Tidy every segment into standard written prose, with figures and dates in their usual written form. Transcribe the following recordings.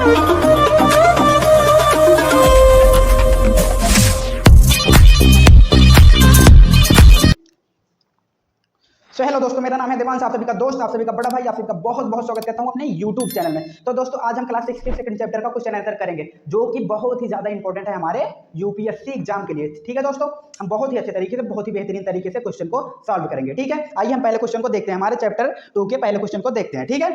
So hello दोस्तों, मेरा नाम है देवांश, आप सभी का दोस्त, आप सभी का बड़ा भाई, आप सभी का बहुत बहुत स्वागत करता हूं अपने YouTube चैनल में। तो दोस्तों आज हम क्लास 6 के सेकंड चैप्टर का क्वेश्चन आंसर करेंगे, जो कि बहुत ही ज्यादा इंपॉर्टेंट है हमारे यूपीएससी एग्जाम के लिए। ठीक है दोस्तों, हम बहुत ही अच्छे तरीके से, बहुत ही बेहतरीन तरीके से क्वेश्चन को सॉल्व करेंगे। ठीक है, आइए हम पहले क्वेश्चन को देखते हैं, हमारे चैप्टर 2 के पहले क्वेश्चन को देखते हैं। ठीक है,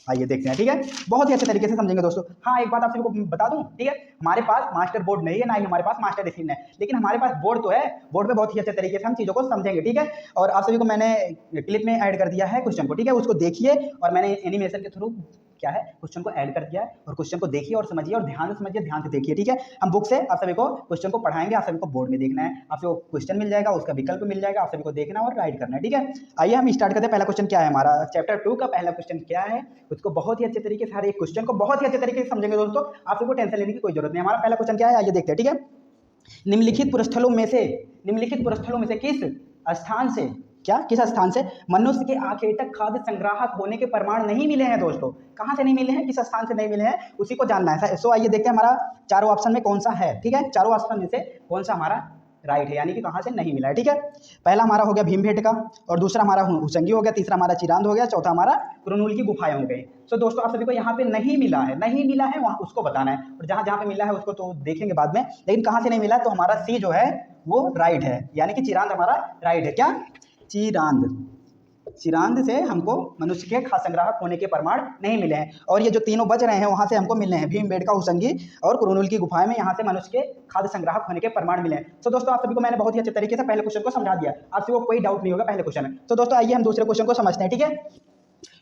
आइए देखते हैं। ठीक है, बहुत ही अच्छे तरीके से समझेंगे दोस्तों। हाँ, एक बात आप सभी को बता दूं, ठीक है, हमारे पास मास्टर बोर्ड नहीं है, ना ही हमारे पास मास्टर स्क्रीन है, लेकिन हमारे पास बोर्ड तो है। बोर्ड पे बहुत ही अच्छे तरीके से हम चीज़ों को समझेंगे। ठीक है, और आप सभी को मैंने क्लिप में ऐड कर दिया है क्वेश्चन को। ठीक है, उसको देखिए और मैंने एनिमेशन के थ्रू क्या है क्वेश्चन को ऐड कर दिया है, और क्वेश्चन को देखिए और समझिए, और ध्यान से समझिए, ध्यान से देखिए। ठीक है, हम बुक से आप सभी को क्वेश्चन को पढ़ाएंगे, आप सभी को बोर्ड में देखना है, आप सभी को क्वेश्चन मिल जाएगा, उसका विकल्प मिल जाएगा, आप सभी को देखना और राइट करना है। ठीक है, आइए हम स्टार्ट करते हैं। पहला क्वेश्चन क्या है हमारा, चैप्टर 2 का पहला क्वेश्चन क्या है, उसको बहुत ही अच्छे तरीके से, हर एक क्वेश्चन को बहुत ही अच्छे तरीके से समझेंगे दोस्तों। आप सबको टेंशन लेने की कोई जरूरत नहीं। हमारा पहला क्वेश्चन क्या है, आइए देखते हैं। ठीक है, निम्नलिखित पुरस्थलों में से किस स्थान से, क्या किस स्थान से मनुष्य के आखेटक खाद्य संग्राहक होने के प्रमाण नहीं मिले हैं दोस्तों? कहां से नहीं मिले हैं, किस स्थान से नहीं मिले हैं, उसी को जानना है। सो आइए देखते हैं हमारा चारों ऑप्शन में कौन सा है। ठीक है, चारों ऑप्शन में से कौन सा हमारा राइट है, यानी कि कहां से नहीं मिला है। ठीक है, पहला हमारा हो गया भीमबेटका, और दूसरा हमारा हुसंगी हो गया, तीसरा हमारा चिरांद हो गया, चौथा हमारा कुरनूल की गुफाएं हो गई। सो दोस्तों आप सभी को यहाँ पे नहीं मिला है वहाँ उसको बताना है, और जहाँ जहाँ पे मिला है उसको तो देखेंगे बाद में, लेकिन कहाँ से नहीं मिला, तो हमारा सी जो है वो राइट है, यानी कि चिरांद हमारा राइट है। क्या, चिरांद से हमको मनुष्य के खाद्य संग्राहक होने के प्रमाण नहीं मिले हैं, और ये जो तीनों बच रहे हैं वहां से हमको मिलने हैं, भीमबेटका, हुसंगी और कुरनूल की गुफाएं में, यहाँ से मनुष्य के खाद्य संग्राहक होने के प्रमाण मिले हैं। तो दोस्तों आप सभी को मैंने बहुत ही अच्छे तरीके से पहले क्वेश्चन को समझा दिया, आप सभी को कोई डाउट नहीं होगा पहले क्वेश्चन में। तो दोस्तों आइए हम दूसरे क्वेश्चन को समझते हैं। ठीक है,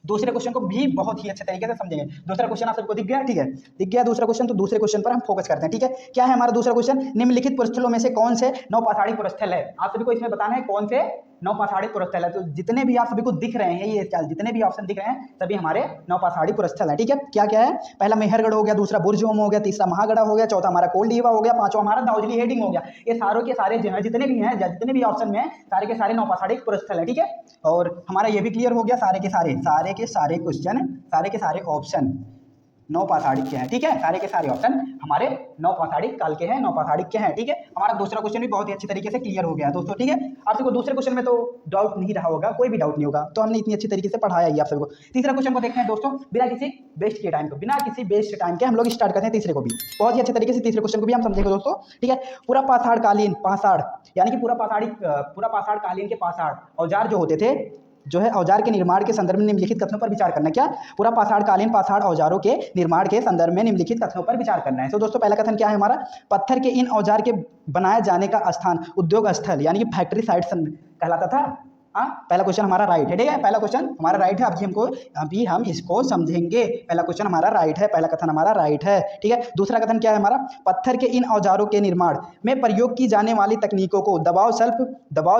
दूसरे क्वेश्चन को भी बहुत ही अच्छे तरीके से समझेंगे। दूसरा क्वेश्चन आप सबको दिख गया? ठीक है, दिख गया दूसरा क्वेश्चन, तो दूसरे क्वेश्चन पर हम फोकस करते हैं। ठीक है, क्या है हमारा दूसरा क्वेश्चन, निम्नलिखित पुरस्थलों में से कौन से नौपाषाणी पुरस्थल है? आप सभी को इसमें बताना है कौन से नौपाषाणी पुरस्थल है। तो जितने भी आप सभी को दिख रहे हैं, ये जितने भी ऑप्शन दिख रहे हैं सभी हमारे नौपाषाणी पुरस्थल है। ठीक है, क्या क्या है, पहला मेहरगढ़ हो गया, दूसरा बुर्जहोम हो गया, तीसरा महागढ़ हो गया, चौथा हमारा कोलडीवा हो गया, पांचवा हमारा दाउजली हेडिंग हो गया। ये सारों के सारे जो है जितने भी हैं, जितने भी ऑप्शन में सारे के सारे नौपाषाणी पुरस्थल है। ठीक है, और हमारा ये भी क्लियर हो गया, सारे के सारे क्वेश्चन, सारे के सारे ऑप्शन नौपाषाणिक के हैं। ठीक है, सारे के सारे ऑप्शन हमारे नौपाषाणिक काल के हैं, नौपाषाणिक के हैं। ठीक है, हमारा दूसरा क्वेश्चन भी बहुत ही अच्छी तरीके से क्लियर हो गया दोस्तों। ठीक है, आप सबको दूसरे क्वेश्चन में तो डाउट नहीं रहा होगा, कोई भी डाउट नहीं होगा, तो हमने इतनी अच्छी तरीके से पढ़ाया ही आप सबको। तीसरा क्वेश्चन को देखते हैं दोस्तों, बिना किसी वेस्ट के हम लोग स्टार्ट करते हैं तीसरे को भी। बहुत ही अच्छे तरीके से तीसरे क्वेश्चन को भी हम समझेंगे दोस्तों। ठीक है, पूरा पाषाण कालीन, पाषाण यानी कि पूरा पाषाण कालीन के पाषाण औजार जो होते थे, जो है औजार के निर्माण के संदर्भ में निम्नलिखित कथनों पर विचार करना है। क्या, पूरा पाषाणकालीन पाषाण औजारों के निर्माण के संदर्भ में निम्नलिखित कथनों पर विचार करना है। तो दोस्तों पहला कथन क्या है हमारा, पत्थर के इन औजार के बनाए जाने का स्थान उद्योग स्थल यानी कि फैक्ट्री साइट कहलाता था। हाँ, पहला क्वेश्चन हमारा राइट है। ठीक है, पहला क्वेश्चन हमारा राइट है। अभी हम इसको समझेंगे। पहला क्वेश्चन हमारा राइट है, पहला कथन हमारा राइट है। ठीक है, दूसरा कथन क्या है हमारा, पत्थर के इन औजारों के निर्माण में प्रयोग की जाने वाली तकनीकों को दबाव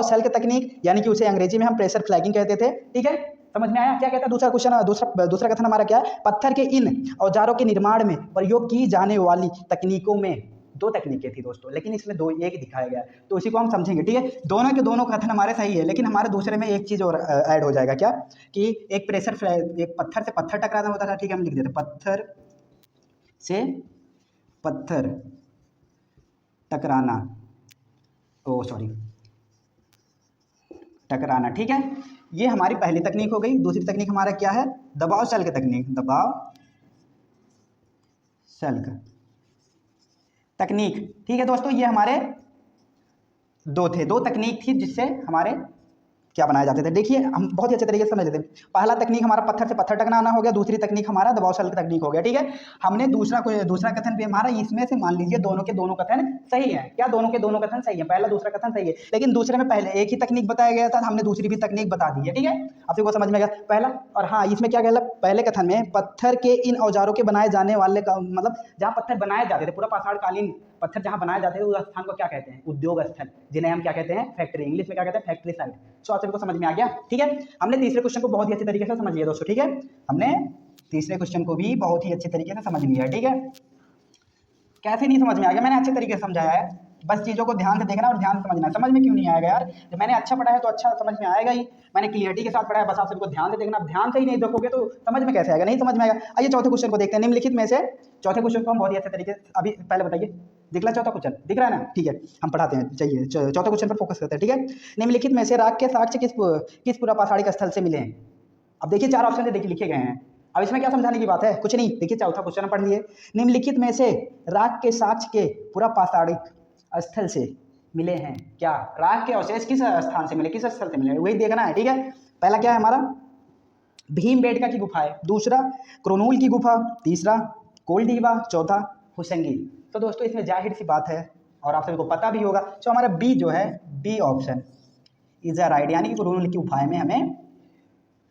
सल्क तकनीक यानी कि उसे अंग्रेजी में हम प्रेशर फ्लैगिंग कहते थे। ठीक है, समझ में आया क्या कहता है दूसरा क्वेश्चन? दूसरा कथन हमारा क्या है, पत्थर के इन औजारों के निर्माण में प्रयोग की जाने वाली तकनीकों में, दो तकनीकें थी दोस्तों, लेकिन इसमें दो एक दिखाया गया, तो उसी को हम समझेंगे। ठीक है, दोनों के दोनों कथन हमारे सही है, लेकिन हमारे दूसरे में एक चीज और ऐड हो जाएगा। क्या, कि एक पत्थर से पत्थर टकराना होता था। ठीक है, हम लिख देते पत्थर से पत्थर टकराना, टकराना। ठीक है, ये हमारी पहली तकनीक हो गई। दूसरी तकनीक हमारा क्या है, दबाव सल्क तकनीक, दबाव सल्क तकनीक। ठीक है दोस्तों, ये हमारे दो तकनीक थी जिससे हमारे क्या बनाए जाते थे। देखिए हम बहुत ही अच्छे तरीके से समझ लेते हैं। पहला तकनीक हमारा पत्थर से पत्थर टकराना हो गया, दूसरी तकनीक हमारा दबाव सल्क तकनीक हो गया। ठीक है, हमने दूसरा कथन भी हमारा, इसमें से मान लीजिए दोनों के दोनों कथन सही है। क्या, दोनों के दोनों कथन सही है, पहला दूसरा कथन सही है, लेकिन दूसरे में पहले एक ही तकनीक बताया गया था, हमने दूसरी भी तकनीक बता दी है। ठीक है, आप सबको समझ में गया पहला। और हाँ, इसमें क्या कहला, पहले कथन में पत्थर के इन औजारों के बनाए जाने वाले का मतलब जहाँ पत्थर बनाए जाते थे, पूरा पाषाणकालीन पत्थर जहाँ बनाए जाते थे उस स्थान को क्या कहते हैं, उद्योग स्थल, जिन्हें हम क्या कहते हैं, फैक्ट्री, इंग्लिश में क्या कहते हैं, फैक्ट्री साइट। सो आप सभी को समझ में आ गया। ठीक है, हमने तीसरे क्वेश्चन को बहुत ही अच्छे तरीके से समझ लिया दोस्तों। ठीक है, हमने तीसरे क्वेश्चन को भी बहुत ही अच्छे तरीके से समझ लिया है। ठीक है, कैसे नहीं समझ में आ गया, मैंने अच्छे तरीके से समझाया है। बस चीज़ों को ध्यान से देखना और ध्यान से समझना। समझ में क्यों नहीं आएगा यार? जब मैंने अच्छा पढ़ा है तो अच्छा समझ में आएगा ही। मैंने क्लियरिटी के साथ पढ़ा है, बस आप सबको ध्यान से देखना। ध्यान से ही नहीं देखोगे तो समझ में कैसे आएगा? नहीं समझ में आएगा। आइए चौथे क्वेश्चन को देखते हैं। निम्नलिखित में से चौथे क्वेश्चन को हम बहुत ही अच्छे तरीके से अभी पहले बताइए, दिख रहा है चौथा क्वेश्चन? दिख रहा है ना? ठीक है, हम पढ़ाते हैं। चाहिए चौथे क्वेश्चन पर फोकस करते हैं, ठीक है। निम्नलिखित में से राग के साक्ष्य किस पुरापाषाणिक स्थल से मिले हैं? अब देखिए 4 ऑप्शन देखिए लिखे गए हैं। अब इसमें क्या समझाने की बात है? कुछ नहीं। देखिए चौथा क्वेश्चन पढ़ लिए। निम्नलिखित में से राग के साक्ष्य के पुरापाषाणिक स्थल से मिले हैं क्या? राग के अवशेष किस स्थान से मिले, किस स्थल से मिले, वही देखना है, ठीक है। पहला क्या है हमारा? भीमबेटका की गुफा है, दूसरा क्रोनूल की गुफा, तीसरा कोलडीबा, चौथा हुसंगी। तो दोस्तों इसमें जाहिर सी बात है और आप सभी को पता भी होगा, तो हमारा बी जो है, B option is a right, यानी कि क्रोनूल की गुफाएं में हमें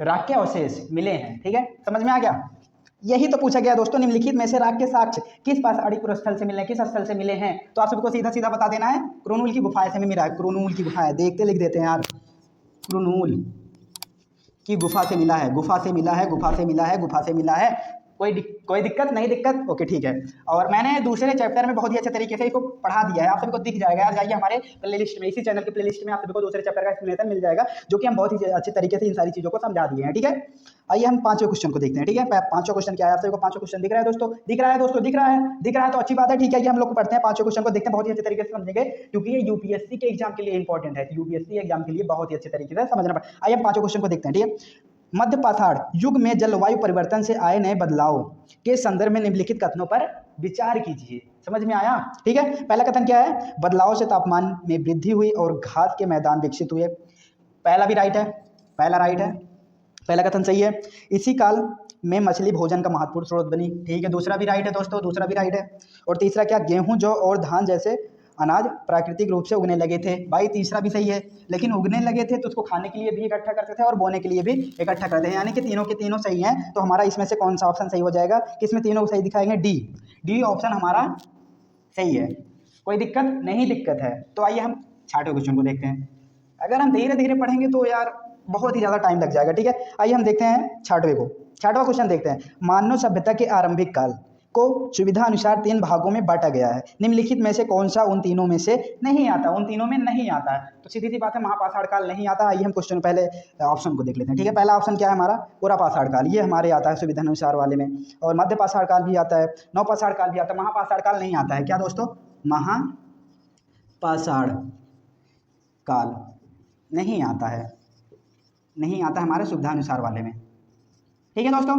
राग के अवशेष मिले हैं, ठीक है। समझ में आ गया? यही तो पूछा गया दोस्तों, निम्नलिखित में से राग के साक्ष्य किस पाषाणिक पुरस्थल से मिले हैं, किस स्थल से मिले हैं? तो आप सबको सीधा सीधा बता देना है, क्रोनूल की गुफाएं से मिला है। क्रोनूल की गुफाएं देखते लिख देते हैं यार, क्रोनूल की गुफा से मिला है, गुफा से मिला है, गुफा से मिला है, गुफा से मिला है। कोई दिक्कत नहीं? दिक्कत ओके ठीक है। और मैंने दूसरे चैप्टर में बहुत ही अच्छे तरीके से इसको पढ़ा दिया है, आप सभी को दिख जाएगा यार। जाइए हमारे प्लेलिस्ट में, इसी चैनल की प्लेलिस्ट में आप सभी को दूसरे चैप्टर का एक्सप्लेनेशन मिल जाएगा, जो कि हम बहुत ही अच्छे तरीके से इन सारी चीज़ों को समझा दिए हैं, ठीक है। आइए हम पांचवें क्वेश्चन को देखते हैं, ठीक है। पांचवा क्वेश्चन क्या है? आप सभी को पांचवा क्वेश्चन दिख रहा है दोस्तों? दिख रहा है दोस्तों? दिख रहा है? दिख रहा है तो अच्छी बात है, ठीक है। ये हम लोग पढ़ते हैं, पांचवें क्वेश्चन को देखते हैं, बहुत ही अच्छे तरीके से समझेंगे, क्योंकि ये यूपीएससी के एग्जाम के लिए इंपॉर्टेंट है। यूपीएससी एग्जाम के लिए बहुत ही अच्छे तरीके से समझना पड़ेगा। आइए हम पांचवें क्वेश्चन को देखते हैं, ठीक है। मध्य पाषाण युग में जलवायु परिवर्तन से आए नए बदलाव के संदर्भ में निम्नलिखित कथनों पर विचार कीजिए। समझ में आया? ठीक है। पहला कथन क्या है? बदलाव से तापमान में वृद्धि हुई और घास के मैदान विकसित हुए। पहला भी राइट है, पहला राइट है, पहला कथन सही है। इसी काल में मछली भोजन का महत्वपूर्ण स्रोत बनी, ठीक है। दूसरा भी राइट है दोस्तों, दूसरा भी राइट है। और तीसरा क्या? गेहूं, जौ और धान जैसे अनाज प्राकृतिक रूप से उगने लगे थे। भाई तीसरा भी सही है, लेकिन उगने लगे थे तो उसको खाने के लिए भी इकट्ठा करते थे और बोने के लिए भी इकट्ठा करते हैं, यानी कि तीनों के तीनों सही हैं। तो हमारा इसमें से कौन सा ऑप्शन सही हो जाएगा? किसमें तीनों सही दिखाएंगे? डी, डी ऑप्शन हमारा सही है। कोई दिक्कत नहीं? दिक्कत है तो आइए हम छठवें क्वेश्चन को देखते हैं। अगर हम धीरे धीरे पढ़ेंगे तो यार बहुत ही ज़्यादा टाइम लग जाएगा, ठीक है। आइए हम देखते हैं छठवें को। छठवां क्वेश्चन देखते हैं। मानव सभ्यता के आरंभिक काल को सुविधा अनुसार 3 भागों में बांटा गया है। निम्नलिखित में से कौन सा उन तीनों में से नहीं आता? उन तीनों में नहीं आता है, तो सीधी सी बात है, महापाषाण काल नहीं आता। आइए हम क्वेश्चन पहले ऑप्शन को देख लेते हैं, ठीक है। पहला ऑप्शन क्या है हमारा? पुरापाषाण काल, ये हमारे आता है सुविधा अनुसार वाले में। और मध्य पाषाण काल भी आता है, नवपाषाण काल भी आता है, महापाषाण काल नहीं आता है। क्या दोस्तों? महापाषाण काल नहीं आता है, नहीं आता है हमारे सुविधा अनुसार वाले में, ठीक है दोस्तों।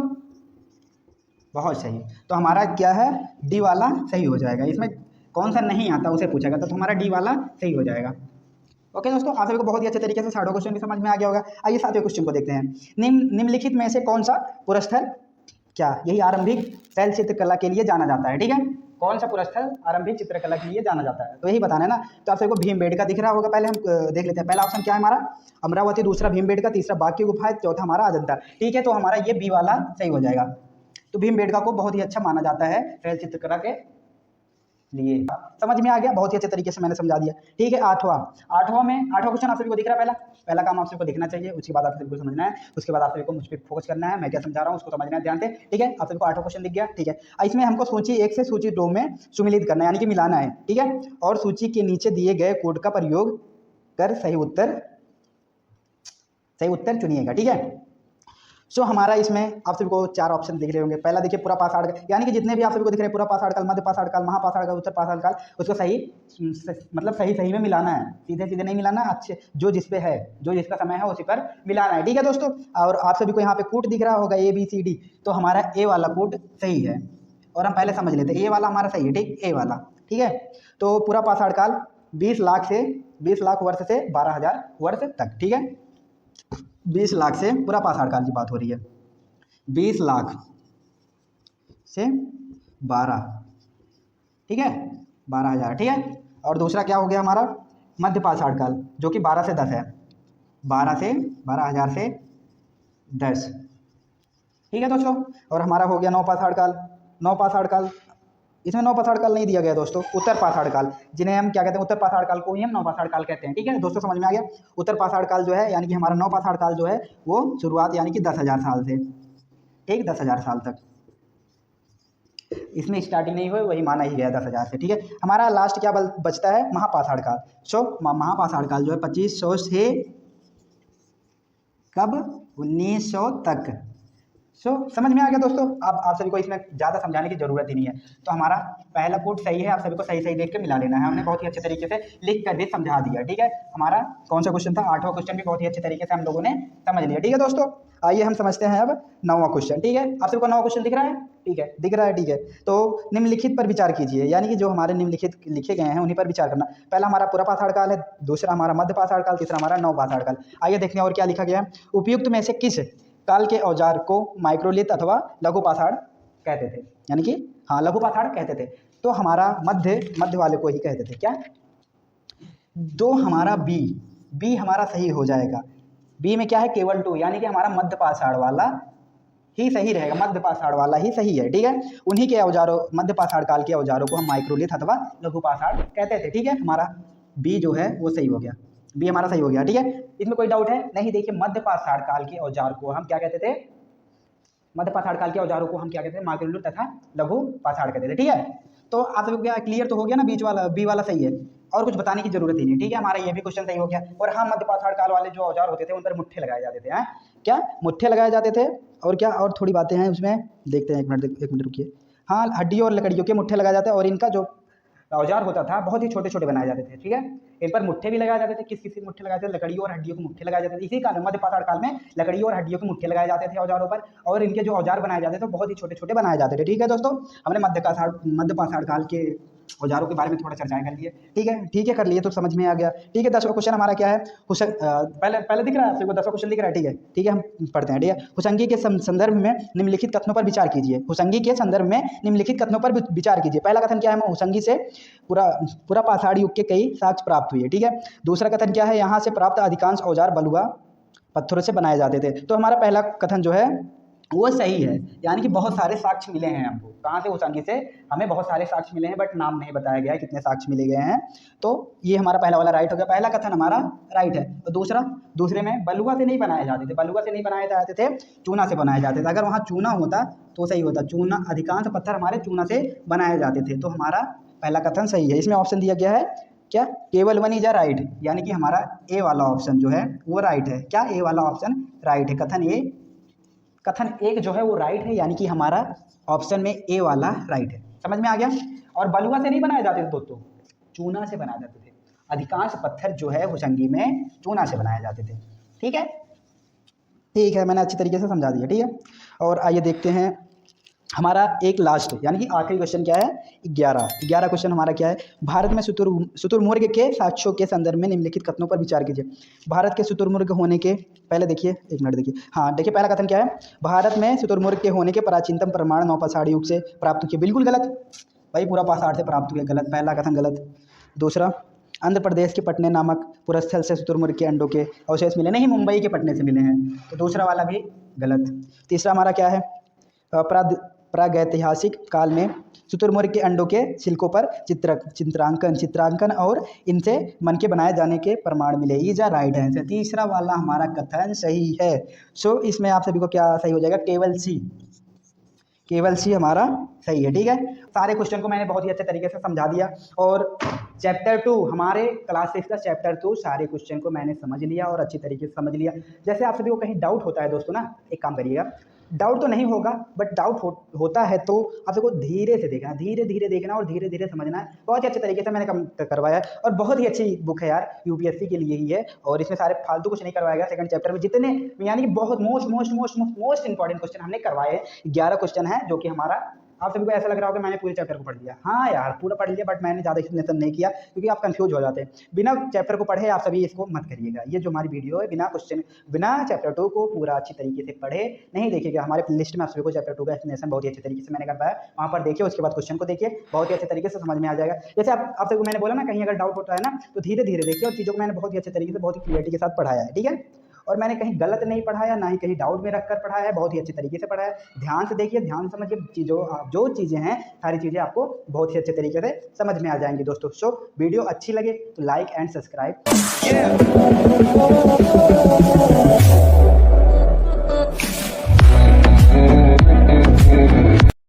बहुत सही, तो हमारा क्या है? डी वाला सही हो जाएगा। इसमें कौन सा नहीं आता उसे पूछा गया, तो हमारा डी वाला सही हो जाएगा। ओके दोस्तों, आप सभी को बहुत ही अच्छे तरीके से साढ़े क्वेश्चन भी समझ में आ गया होगा। आइए सातवें क्वेश्चन को देखते हैं। निम्नलिखित में से कौन सा पुरस्थल क्या यही आरंभिक शैल चित्रकला के लिए जाना जाता है? ठीक है, कौन सा पुरस्थल आरंभिक चित्रकला के लिए जाना जाता है? तो यही बताना है ना। तो आप सबको भीमबेटका दिख रहा होगा, पहले हम देख लेते हैं। पहला ऑप्शन क्या है हमारा? अमरावती, दूसरा भीमबेटका, तीसरा बाग की गुफा, चौथा हमारा अजंता, ठीक है। तो हमारा ये बी वाला सही हो जाएगा। तो भीमबेटका को बहुत ही अच्छा माना जाता है शैल चित्रकला के लिए। समझ में आ गया? बहुत ही अच्छे तरीके से मैंने समझा दिया, ठीक है। आठवां क्वेश्चन आप सभी को दिख रहा है। पहला काम आप सभी को देखना चाहिए, उसके बाद आप सभी को समझना है, उसके बाद आप सभी को मुझ पर फोकस करना है, मैं क्या समझा रहा हूँ उसको समझना है ध्यान से, ठीक है। आप सभी को आठवां क्वेश्चन दिख गया, ठीक है। इसमें हमको सूची 1 से सूची 2 में सुमिलित करना है, यानी कि मिलाना है, ठीक है। और सूची के नीचे दिए गए कोड का प्रयोग कर सही उत्तर चुनिएगा, ठीक है। सो हमारा इसमें आप सभी को 4 ऑप्शन दिख रहे होंगे। पहला देखिए पूरा पाषाण, यानी कि जितने भी आप सभी को दिख रहे हैं, पूरा पाषाण काल, मध्य पाषाण काल, महापाषाण काल, उत्तर पाषाण काल, उसको सही में मिलाना है, सीधे सीधे नहीं मिलाना, अच्छे जो जिस पे है, जो जिसका समय है उसी पर मिलाना है, ठीक है दोस्तों। और आप सभी को यहाँ पे कूट दिख रहा होगा ABCD, तो हमारा ए वाला कूट सही है। और हम पहले समझ लेते हैं, ए वाला हमारा सही है, ठीक, ए वाला, ठीक है। तो पूरा पाषाण काल 20 लाख वर्ष से 12,000 वर्ष तक, ठीक है। 20 लाख से पूरा पाषाण काल की बात हो रही है, 20 लाख से 12, ठीक है, 12,000, ठीक है। और दूसरा क्या हो गया हमारा? मध्य पाषाण काल, जो कि 12 से 10 है, 12,000 से 10, ठीक है दोस्तों। और हमारा हो गया नवपाषाण काल, इसमें नवपाषाण काल नहीं दिया गया दोस्तों, उत्तर पाषाण काल, जिन्हें हम क्या कहते हैं, उत्तर पाषाण काल को ही हम नवपाषाण काल कहते हैं, ठीक है दोस्तों, समझ में आ गया। उत्तर पाषाण काल जो है, यानी कि हमारा नवपाषाण काल जो है वो शुरुआत यानी कि 10,000 साल से, ठीक, 10,000 साल तक। इसमें स्टार्टिंग नहीं हुई, वही माना ही गया 10,000 से। ठीक है, हमारा लास्ट क्या बचता है, महापाषाण काल। सो महापाषाण काल जो है 2500 से कब 1900 तक। समझ में आ गया दोस्तों। अब आप सभी को इसमें ज़्यादा समझाने की जरूरत ही नहीं है। तो हमारा पहला कोड सही है, आप सभी को सही सही देख के मिला लेना है। हमने बहुत ही अच्छे तरीके से लिख कर भी समझा दिया। ठीक है, हमारा कौन सा क्वेश्चन था, 8वां क्वेश्चन भी बहुत ही अच्छे तरीके से हम लोगों ने समझ लिया। ठीक है दोस्तों, आइए हम समझते हैं अब 9वां क्वेश्चन। ठीक है, आप सबको 9वां क्वेश्चन दिख रहा है? ठीक है, दिख रहा है। ठीक है, तो निम्नलिखित पर विचार कीजिए, यानी कि जो हमारे निम्नलिखित लिखे गए हैं उन्हीं पर विचार करना। पहला हमारा पूरा पाषाण काल है, दूसरा हमारा मध्य पाषाण काल, तीसरा हमारा नवपाषाण काल। आइए देखते हैं और क्या लिखा गया है। उपयुक्त में से किस काल के औजार को माइक्रोलिथ अथवा लघु पाषाण कहते थे, यानी कि हाँ लघु पाषाण कहते थे। तो हमारा मध्य वाले को ही कहते थे। क्या दो हमारा बी हमारा सही हो जाएगा। बी में क्या है, केवल 2, यानी कि हमारा मध्य पाषाण वाला ही सही रहेगा, मध्य पाषाण वाला ही सही है। ठीक है, उन्हीं के औजारों, मध्य पाषाण काल के औजारों को हम माइक्रोलिथ अथवा लघु पाषाण कहते थे। ठीक है, हमारा बी जो है वो सही हो गया, बी हमारा सही हो गया। ठीक है, इसमें कोई डाउट है नहीं? देखिए, मध्य पाषाण काल के औजार को हम क्या कहते थे, मध्य पाषाण काल के औजारों को हम क्या कहते थे, माइक्रोलिथ तथा लघु पाषाण कहते थे। ठीक है, तो आप सबको क्या क्लियर तो हो गया ना, बीच वाला बी वाला सही है, और कुछ बताने की जरूरत ही नहीं। ठीक है, हमारा ये भी क्वेश्चन सही हो गया। और हाँ, मध्य पाषाण काल वाले जो औजार होते थे उन पर मुट्ठे लगाए जाते थे। क्या मुट्ठे लगाए जाते थे? और क्या और थोड़ी बातें हैं उसमें, देखते हैं। एक मिनट रुकिए। हाँ, हड्डियों और लकड़ियों के मुट्ठे लगाए जाते हैं, और इनका जो औजार होता था बहुत ही छोटे छोटे बनाए जाते थे। ठीक है, इन पर मुट्ठे भी लगाए जाते थे। किस मुट्ठे लगाए जाते थे? लकड़ियों और हड्डियों के मुट्ठे लगाए जाते थे। इसी काल में, मध्य पाषाण काल में, लकड़ियों और हड्डियों के मुट्ठे लगाए जाते थे औजारों पर, और इनके जो औजार बनाए जाते थे बहुत ही छोटे छोटे बनाए जाते थे। ठीक है दोस्तों, हमने मध्य पाषाण काल के औजारों के बारे में थोड़ा चर्चाएं कर लिए। ठीक है, कर लिए तो समझ में आ गया। ठीक है, 10वां क्वेश्चन हमारा क्या है, पहले दिख रहा है आपको 10वां क्वेश्चन दिख रहा है? ठीक है, हम पढ़ते हैं। ठीक है, हुसंगी के संदर्भ में निम्नलिखित कथनों पर विचार कीजिए। हुसंगी के संदर्भ में निम्नलिखित कथनों पर विचार कीजिए। पहला कथन क्या है, हुसंगी से पूरा पाषाण युग के कई साक्ष्य प्राप्त हुए। ठीक है, दूसरा कथन क्या है, यहाँ से प्राप्त अधिकांश औजार बलुआ पत्थरों से बनाए जाते थे। तो हमारा पहला कथन जो है वो सही है, यानी कि बहुत सारे साक्ष्य मिले हैं हमको। कहाँ से? हुसंगी से हमें बहुत सारे साक्ष्य मिले हैं, बट नाम नहीं बताया गया है कितने साक्ष्य मिले गए हैं। तो ये हमारा पहला वाला राइट हो गया, पहला कथन हमारा राइट है। तो दूसरे में बलुआ से नहीं बनाए जाते थे, बलुआ से नहीं बनाए जाते थे, चूना से बनाए जाते थे। अगर वहाँ चूना होता तो सही होता, चूना, अधिकांश पत्थर हमारे चूना से बनाए जाते थे। तो हमारा पहला कथन सही है। इसमें ऑप्शन दिया गया है क्या, केवल वन इज अ राइट, यानी कि हमारा ए वाला ऑप्शन जो है वो राइट है। क्या, ए वाला ऑप्शन राइट है। कथन एक जो है वो राइट है, यानी कि हमारा ऑप्शन में ए वाला राइट है। समझ में आ गया। और बलुआ से नहीं बनाए जाते थे दोस्तों, चूना से बनाए जाते थे। अधिकांश पत्थर जो है हुसंगी में चूना से बनाए जाते थे। ठीक है, मैंने अच्छी तरीके से समझा दिया। ठीक है, और आइए देखते हैं हमारा एक लास्ट, यानी कि आखिरी क्वेश्चन क्या है, 11 क्वेश्चन हमारा क्या है, भारत में शुतुरमुर्ग के साक्ष्यों के संदर्भ में निम्नलिखित कथनों पर विचार कीजिए। भारत के शुतुरमुर्ग होने के पहले देखिए, एक मिनट देखिए। हाँ देखिए, पहला कथन क्या है, भारत में शुतुरमुर्ग के होने के प्राचीनतम प्रमाण नवपाषाण युग से प्राप्त किए। बिल्कुल गलत भाई, पूरा पाषाण से प्राप्त हुए, गलत, पहला कथन गलत। दूसरा, आंध्र प्रदेश के पटने नामक पुरस्थल से शुतुरमुर्ग के अंडों के अवशेष मिले, नहीं, मुंबई के पटने से मिले हैं। तो दूसरा वाला भी गलत। तीसरा हमारा क्या है, प्रागैतिहासिक काल में शुतुरमुर्ग के अंडों के छिलकों पर चित्रांकन और इनसे मन के बनाए जाने के प्रमाण मिले। ये जा राइट आंसर। तीसरा वाला हमारा कथन सही है। सो इसमें आप सभी को क्या सही हो जाएगा, केवल सी हमारा सही है। ठीक है, सारे क्वेश्चन को मैंने बहुत ही अच्छे तरीके से समझा दिया। और चैप्टर 2 हमारे क्लास 6 का चैप्टर 2 सारे क्वेश्चन को मैंने समझ लिया और अच्छी तरीके से समझ लिया। जैसे आप सभी को कहीं डाउट होता है दोस्तों ना, एक काम करिएगा, डाउट तो नहीं होगा बट डाउट होता है तो आप सबको धीरे से देखना, धीरे धीरे देखना और धीरे धीरे समझना है। बहुत ही अच्छे तरीके से मैंने करवाया है और बहुत ही अच्छी बुक है यार, यूपीएससी के लिए ही है। और इसमें सारे फालतू कुछ नहीं करवाया गया। सेकंड चैप्टर में जितने, यानी कि बहुत मोस्ट इंपॉर्टेंट क्वेश्चन हमने करवाए हैं। 11 क्वेश्चन है, जो कि हमारा, आप सभी को ऐसा लग रहा होगा मैंने पूरे चैप्टर को पढ़ लिया। हाँ यार, पूरा पढ़ लिया, बट मैंने ज़्यादा एक्सप्लेनेशन नहीं किया क्योंकि आप कंफ्यूज हो जाते हैं। बिना चैप्टर को पढ़े आप सभी इसको मत करिएगा। ये जो हमारी वीडियो है बिना चैप्टर 2 को पूरा अच्छी तरीके से पढ़े नहीं देखिएगा। हमारे लिस्ट में आप सभी को चैप्टर 2 का एक्सप्लेनेशन बहुत ही अच्छे तरीके से मैंने करवाया, वहाँ पर देखिए, उसके बाद क्वेश्चन को देखिए, बहुत ही अच्छे तरीके से समझ में आ जाएगा। जैसे आप सभी को मैंने बोला ना, कहीं अगर डाउट होता है ना तो धीरे धीरे देखिए, और चीज़ों को मैंने बहुत ही अच्छे तरीके से, बहुत ही क्लियरिटी के साथ पढ़ाया है। ठीक है, और मैंने कहीं गलत नहीं पढ़ाया, ना ही कहीं डाउट में रखकर पढ़ाया है, बहुत ही अच्छे तरीके से पढ़ाया है। ध्यान से देखिए, ध्यान से समझिए, जो चीज़ें हैं सारी चीज़ें आपको बहुत ही अच्छे तरीके से समझ में आ जाएंगी दोस्तों। सो वीडियो अच्छी लगे तो लाइक एंड सब्सक्राइब।